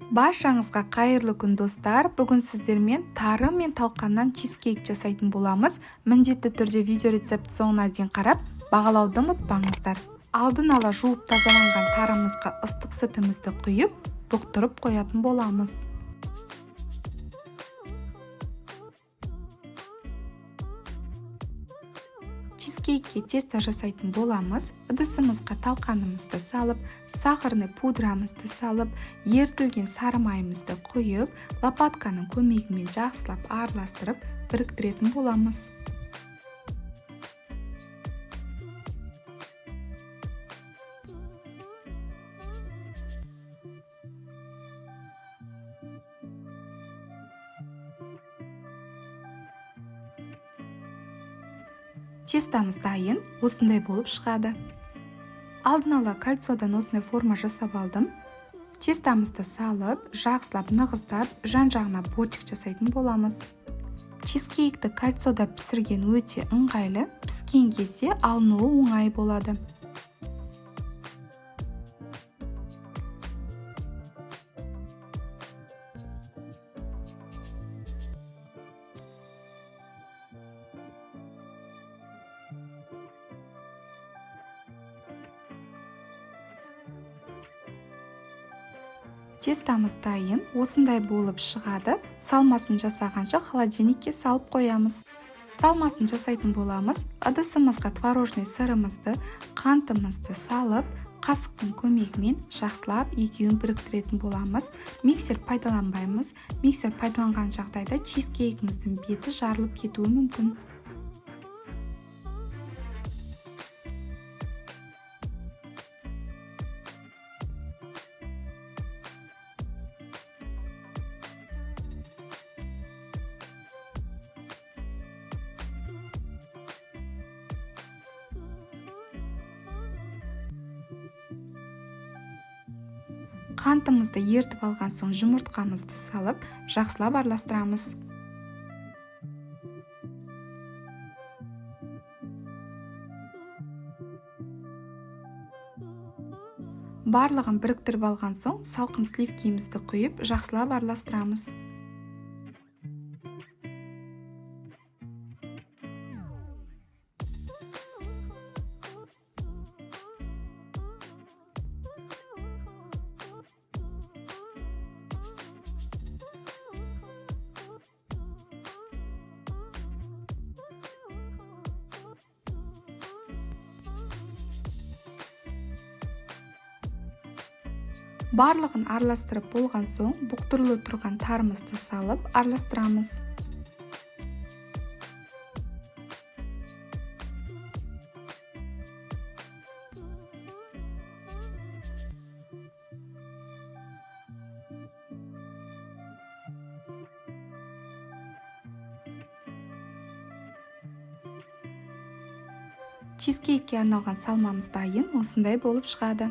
Баршаңызға қайырлы күн достар. Бүгін сіздермен тары мен талқаннан чизкейк жасайтын боламыз. Міндетті түрде видео рецепті соңына дейін қарап, бағалауды ұмытпаңыздар. Алдын ала жуып тазаланған тарымызға ыстық сүтімізді құйып, бұқтырып қоятын боламыз. Чизкейкке тесто жасайтын боламыз. Ыдысымызға талқанымызды салып, сахарный пудрамызды салып, ертілген сары майымызды құйып, лопатканың көмегімен жақсылап араластырып, біріктіретін боламыз. Тестамыз дайын, осындай болып шығады. Алдын ала кольцодан осындай форма жасап алдым. Тестамызды салып, жақсылап нығыздап, жан-жағына бортик жасайтын боламыз. Чизкейкті кольцода пісірген өте ыңғайлы, піскен кезде алынуы оңай болады. Тестамыз дайын, осындай болып шығады. Салмасын жасағанша холодильникке салып қоямыз. Салмасын жасайтын боламыз. Ыдысымызға творожный сырымызды, қантымызды салып, қасықтың көмегімен жақсылап екеуін біріктіретін боламыз. Миксер пайдаланбаймыз. Миксер пайдаланған жағдайда чизкейкіміздің беті жарылып кетуі мүмкін. Қантымызды ертіп алған соң жұмыртқамызды салып, жақсылап араластырамыз. Барлығын біріктіріп алған соң, салқын сливкимізді құйып, жақсылап араластырамыз. Барлығын араластырып болған соң, бұқтырылы тұрған тарымызды салып, араластырамыз. Чизкейкке арналған салмамыз дайын, осындай болып шығады.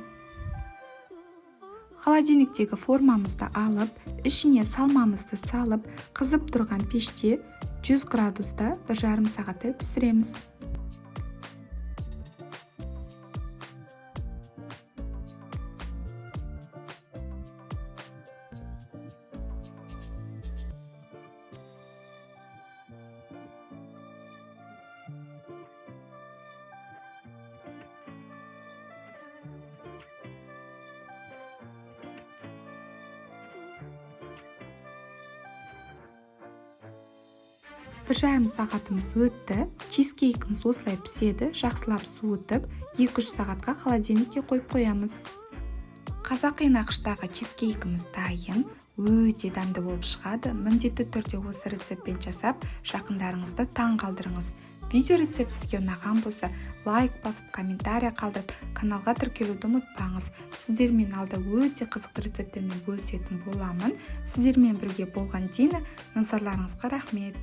Холодильниктегі формамызды алып, ішіне салмамызды салып, қызып тұрған пеште 100 градуста 1,5 сағатты пісіреміз. Бір жарым сағатымыз өтті. Чизкейкіміз осылай піседі. Жақсылап суытып, 2-3 сағатқа холодильникке қойып қоямыз. Қазақи нақыштағы чизкейкіміз дайын, өте дәмді болып шығады. Міндетті түрде осы рецептпен жасап, жақындарыңызды таң қалдырыңыз. Видео рецепт сізге ұнаған болса, лайк басып, комментария қалдырып, каналға тіркелуді ұмытпаңыз. Сіздермен алда өте қызықты рецепттермен бөлісетін боламын. Сіздермен бірге болған Дина, назарларыңызға рахмет.